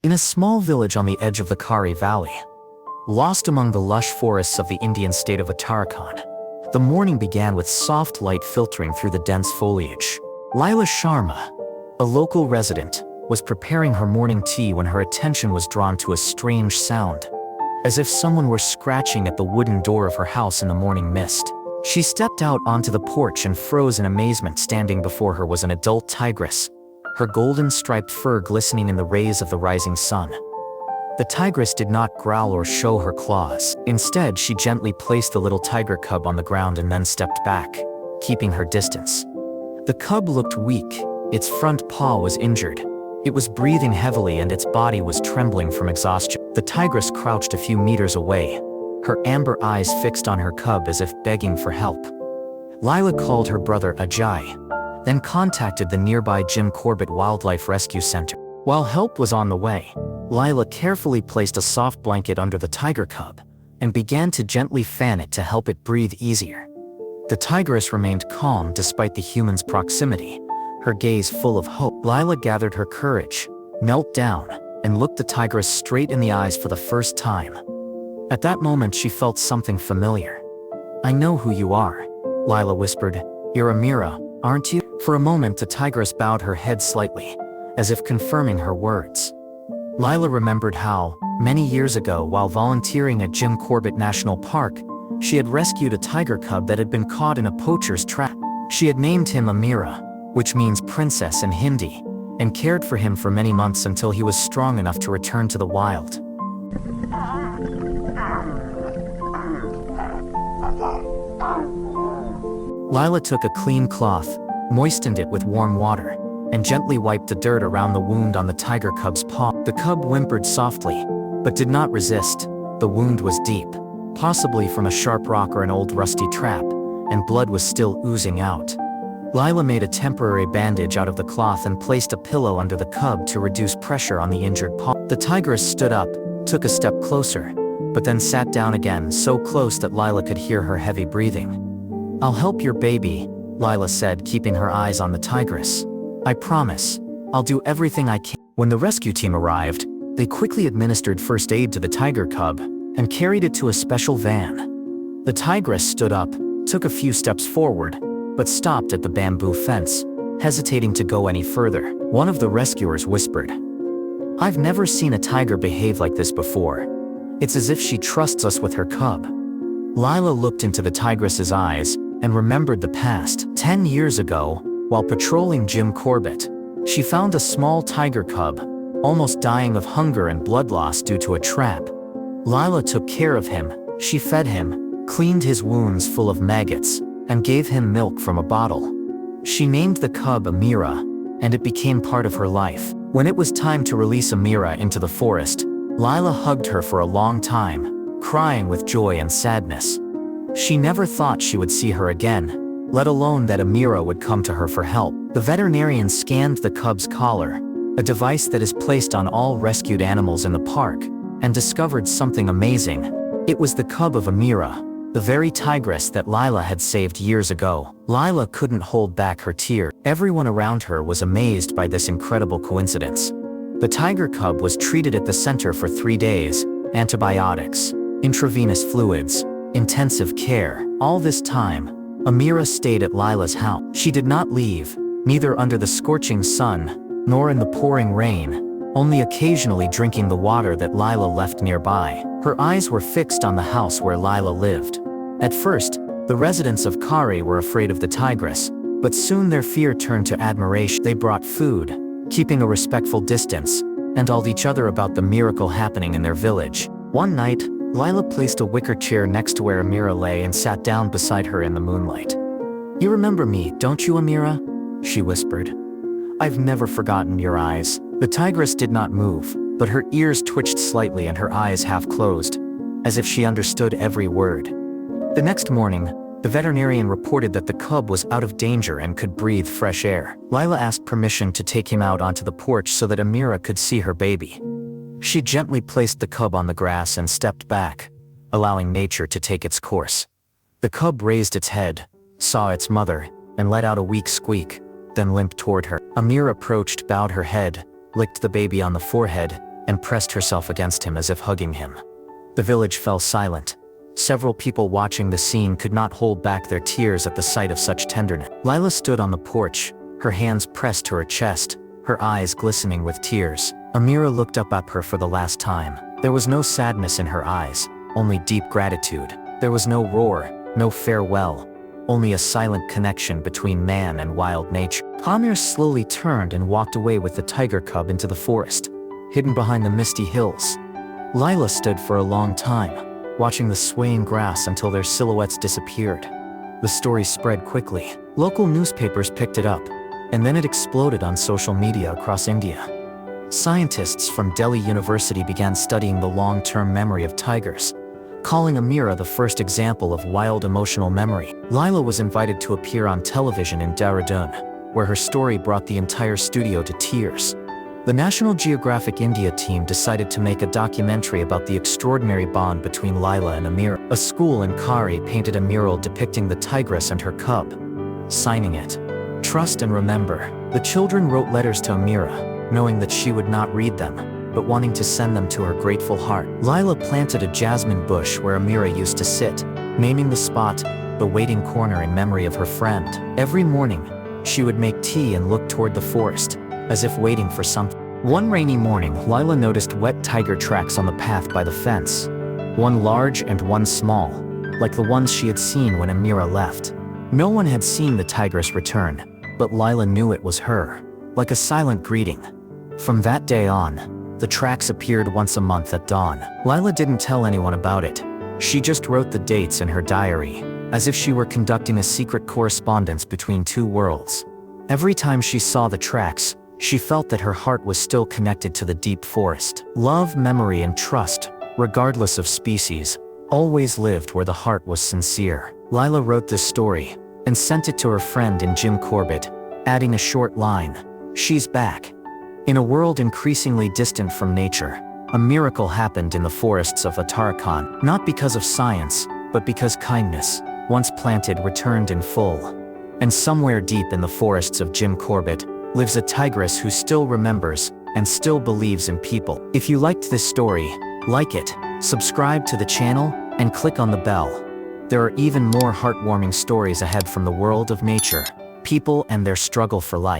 In a small village on the edge of the Kari Valley, lost among the lush forests of the Indian state of Uttarakhand, the morning began with soft light filtering through the dense foliage. Laila Sharma, a local resident, was preparing her morning tea when her attention was drawn to a strange sound, as if someone were scratching at the wooden door of her house in the morning mist. She stepped out onto the porch and froze in amazement. Standing before her was an adult tigress, her golden striped fur glistening in the rays of the rising sun. The tigress did not growl or show her claws. Instead, she gently placed the little tiger cub on the ground and then stepped back, keeping her distance. The cub looked weak, its front paw was injured. It was breathing heavily and its body was trembling from exhaustion. The tigress crouched a few meters away, her amber eyes fixed on her cub as if begging for help. Laila called her brother Ajay, then contacted the nearby Jim Corbett Wildlife Rescue Center. While help was on the way, Laila carefully placed a soft blanket under the tiger cub and began to gently fan it to help it breathe easier. The tigress remained calm despite the human's proximity, her gaze full of hope. Laila gathered her courage, knelt down, and looked the tigress straight in the eyes for the first time. At that moment she felt something familiar. "I know who you are," Laila whispered. "You're Amira, aren't you?" For a moment the tigress bowed her head slightly, as if confirming her words. Laila remembered how, many years ago while volunteering at Jim Corbett National Park, she had rescued a tiger cub that had been caught in a poacher's trap. She had named him Amira, which means princess in Hindi, and cared for him for many months until he was strong enough to return to the wild. Laila took a clean cloth, moistened it with warm water, and gently wiped the dirt around the wound on the tiger cub's paw. The cub whimpered softly, but did not resist. The wound was deep, possibly from a sharp rock or an old rusty trap, and blood was still oozing out. Laila made a temporary bandage out of the cloth and placed a pillow under the cub to reduce pressure on the injured paw. The tigress stood up, took a step closer, but then sat down again, so close that Laila could hear her heavy breathing. "I'll help your baby," Laila said, keeping her eyes on the tigress. "I promise. I'll do everything I can." When the rescue team arrived, they quickly administered first aid to the tiger cub and carried it to a special van. The tigress stood up, took a few steps forward, but stopped at the bamboo fence, hesitating to go any further. One of the rescuers whispered, "I've never seen a tiger behave like this before. It's as if she trusts us with her cub." Laila looked into the tigress's eyes and remembered the past. 10 years ago, while patrolling Jim Corbett, she found a small tiger cub, almost dying of hunger and blood loss due to a trap. Laila took care of him. She fed him, cleaned his wounds full of maggots, and gave him milk from a bottle. She named the cub Amira, and it became part of her life. When it was time to release Amira into the forest, Laila hugged her for a long time, crying with joy and sadness. She never thought she would see her again, let alone that Amira would come to her for help. The veterinarian scanned the cub's collar, a device that is placed on all rescued animals in the park, and discovered something amazing. It was the cub of Amira, the very tigress that Laila had saved years ago. Laila couldn't hold back her tears. Everyone around her was amazed by this incredible coincidence. The tiger cub was treated at the center for 3 days, antibiotics, intravenous fluids, intensive care. All this time, Amira stayed at Laila's house. She did not leave, neither under the scorching sun, nor in the pouring rain, only occasionally drinking the water that Laila left nearby. Her eyes were fixed on the house where Laila lived. At first, the residents of Kari were afraid of the tigress, but soon their fear turned to admiration. They brought food, keeping a respectful distance, and told each other about the miracle happening in their village. One night, Laila placed a wicker chair next to where Amira lay and sat down beside her in the moonlight. "You remember me, don't you, Amira?" she whispered. "I've never forgotten your eyes." The tigress did not move, but her ears twitched slightly and her eyes half closed, as if she understood every word. The next morning, the veterinarian reported that the cub was out of danger and could breathe fresh air. Laila asked permission to take him out onto the porch so that Amira could see her baby. She gently placed the cub on the grass and stepped back, allowing nature to take its course. The cub raised its head, saw its mother, and let out a weak squeak, then limped toward her. Amira approached, bowed her head, licked the baby on the forehead, and pressed herself against him as if hugging him. The village fell silent. Several people watching the scene could not hold back their tears at the sight of such tenderness. Lila stood on the porch, her hands pressed to her chest, her eyes glistening with tears. Amira looked up at her for the last time. There was no sadness in her eyes, only deep gratitude. There was no roar, no farewell, only a silent connection between man and wild nature. Amir slowly turned and walked away with the tiger cub into the forest, hidden behind the misty hills. Lila stood for a long time, watching the swaying grass until their silhouettes disappeared. The story spread quickly. Local newspapers picked it up, and then it exploded on social media across India. Scientists from Delhi University began studying the long-term memory of tigers, calling Amira the first example of wild emotional memory. Lila was invited to appear on television in Dehradun, where her story brought the entire studio to tears. The National Geographic India team decided to make a documentary about the extraordinary bond between Lila and Amira. A school in Kari painted a mural depicting the tigress and her cub, signing it, "Trust and remember." The children wrote letters to Amira, knowing that she would not read them, but wanting to send them to her grateful heart. Lila planted a jasmine bush where Amira used to sit, naming the spot the waiting corner in memory of her friend. Every morning, she would make tea and look toward the forest, as if waiting for something. One rainy morning, Lila noticed wet tiger tracks on the path by the fence. One large and one small, like the ones she had seen when Amira left. No one had seen the tigress return, but Lila knew it was her, like a silent greeting. From that day on, the tracks appeared once a month at dawn. Lila didn't tell anyone about it. She just wrote the dates in her diary, as if she were conducting a secret correspondence between two worlds. Every time she saw the tracks, she felt that her heart was still connected to the deep forest. Love, memory, and trust, regardless of species, always lived where the heart was sincere. Lila wrote this story and sent it to her friend in Jim Corbett, adding a short line, "She's back." In a world increasingly distant from nature, a miracle happened in the forests of Uttarakhand, not because of science, but because kindness, once planted, returned in full. And somewhere deep in the forests of Jim Corbett lives a tigress who still remembers and still believes in people. If you liked this story, like it, subscribe to the channel, and click on the bell. There are even more heartwarming stories ahead from the world of nature, people, and their struggle for life.